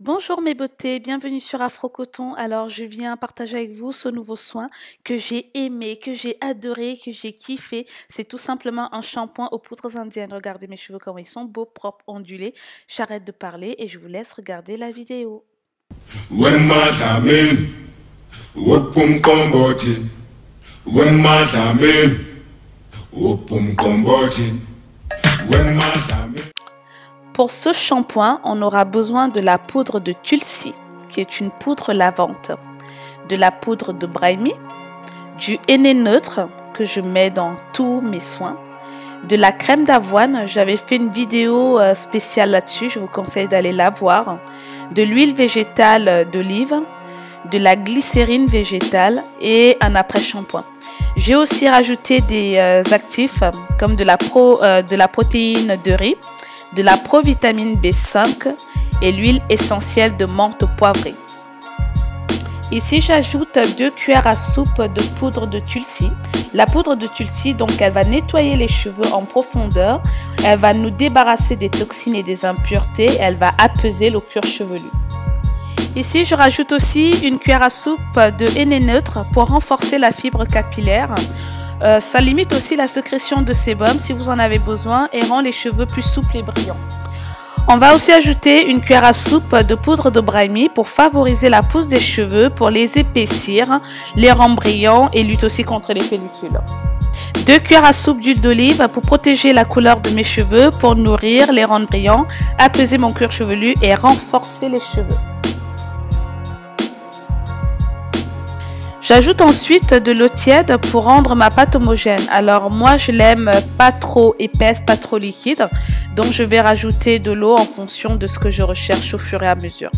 Bonjour mes beautés, bienvenue sur Afro Coton. Alors je viens partager avec vous ce nouveau soin que j'ai aimé, que j'ai adoré, que j'ai kiffé. C'est tout simplement un shampoing aux poudres indiennes. Regardez mes cheveux comment ils sont beaux, propres, ondulés. J'arrête de parler et je vous laisse regarder la vidéo. Pour ce shampoing, on aura besoin de la poudre de Tulsi, qui est une poudre lavante, de la poudre de Brahmi, du henné neutre que je mets dans tous mes soins, de la crème d'avoine, j'avais fait une vidéo spéciale là-dessus, je vous conseille d'aller la voir, de l'huile végétale d'olive, de la glycérine végétale et un après-shampoing. J'ai aussi rajouté des actifs comme de la protéine de riz, de la provitamine B5 et l'huile essentielle de menthe poivrée. Ici, j'ajoute 2 cuillères à soupe de poudre de Tulsi. La poudre de Tulsi, donc, elle va nettoyer les cheveux en profondeur. Elle va nous débarrasser des toxines et des impuretés. Elle va apaiser le cuir chevelu. Ici, je rajoute aussi une cuillère à soupe de henné neutre pour renforcer la fibre capillaire. Ça limite aussi la sécrétion de sébum si vous en avez besoin et rend les cheveux plus souples et brillants. On va aussi ajouter une cuillère à soupe de poudre de Brahmi pour favoriser la pousse des cheveux, pour les épaissir, les rendre brillants et lutte aussi contre les pellicules. 2 cuillères à soupe d'huile d'olive pour protéger la couleur de mes cheveux, pour nourrir, les rendre brillants, apaiser mon cuir chevelu et renforcer les cheveux. J'ajoute ensuite de l'eau tiède pour rendre ma pâte homogène. Alors moi je l'aime pas trop épaisse, pas trop liquide. Donc je vais rajouter de l'eau en fonction de ce que je recherche au fur et à mesure.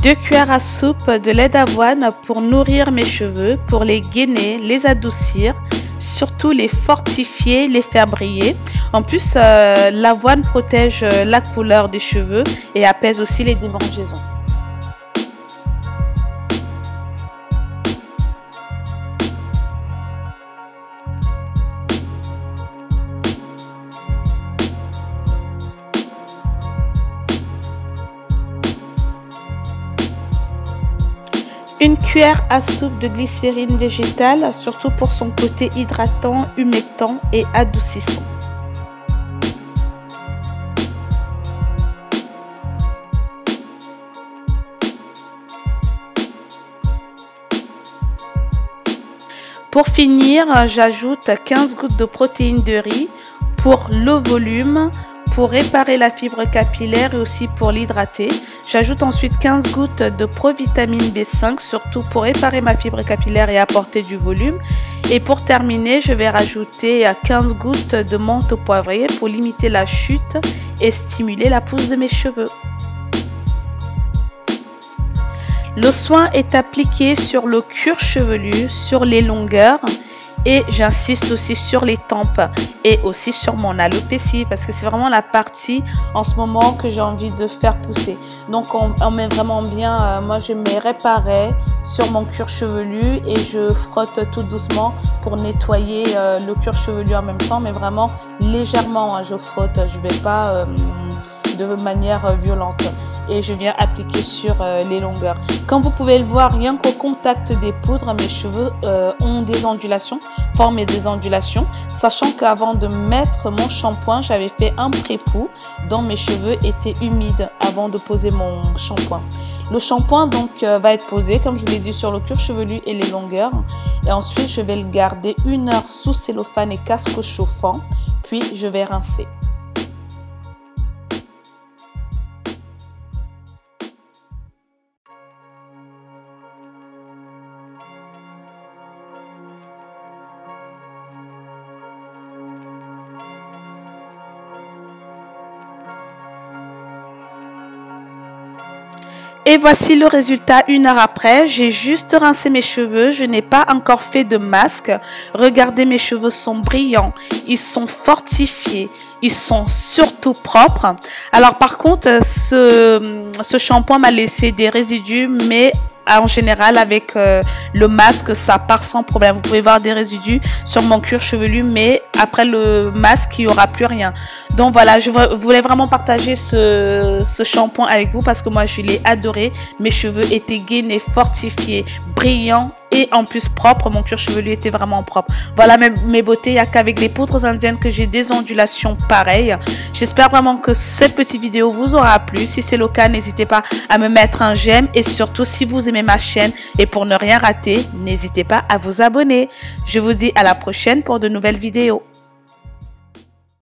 Deux cuillères à soupe de lait d'avoine pour nourrir mes cheveux, pour les gainer, les adoucir, surtout les fortifier, les faire briller. En plus, l'avoine protège la couleur des cheveux et apaise aussi les démangeaisons. Une cuillère à soupe de glycérine végétale, surtout pour son côté hydratant, humectant et adoucissant. Pour finir, j'ajoute 15 gouttes de protéines de riz pour le volume, pour réparer la fibre capillaire et aussi pour l'hydrater. J'ajoute ensuite 15 gouttes de provitamine B5, surtout pour réparer ma fibre capillaire et apporter du volume. Et pour terminer, je vais rajouter 15 gouttes de menthe poivrée pour limiter la chute et stimuler la pousse de mes cheveux. Le soin est appliqué sur le cuir chevelu, sur les longueurs et j'insiste aussi sur les tempes et aussi sur mon alopécie parce que c'est vraiment la partie en ce moment que j'ai envie de faire pousser. Donc on met vraiment bien, moi je mets réparé sur mon cuir chevelu et je frotte tout doucement pour nettoyer le cuir chevelu en même temps, mais vraiment légèrement, je frotte, je vais pas de manière violente. Et je viens appliquer sur les longueurs. Comme vous pouvez le voir, rien qu'au contact des poudres, mes cheveux ont des ondulations, forment des ondulations, sachant qu'avant de mettre mon shampoing, j'avais fait un pré-pou dont mes cheveux étaient humides avant de poser mon shampoing. Le shampoing donc va être posé, comme je vous l'ai dit, sur le cuir chevelu et les longueurs. Et ensuite, je vais le garder 1 heure sous cellophane et casque chauffant, puis je vais rincer. Et voici le résultat 1 heure après. J'ai juste rincé mes cheveux. Je n'ai pas encore fait de masque. Regardez, mes cheveux sont brillants. Ils sont fortifiés. Ils sont surtout propres. Alors par contre, ce shampoing m'a laissé des résidus, mais en général avec le masque ça part sans problème. Vous pouvez voir des résidus sur mon cuir chevelu, mais après le masque il n'y aura plus rien. Donc voilà, je voulais vraiment partager ce shampoing avec vous parce que moi je l'ai adoré. Mes cheveux étaient gainés, fortifiés, brillants et en plus propre. Mon cuir chevelu était vraiment propre. Voilà mes beautés. Il n'y a qu'avec les poudres indiennes que j'ai des ondulations pareilles. J'espère vraiment que cette petite vidéo vous aura plu. Si c'est le cas, n'hésitez pas à me mettre un j'aime, et surtout si vous aimez ma chaîne et pour ne rien rater, n'hésitez pas à vous abonner. Je vous dis à la prochaine pour de nouvelles vidéos.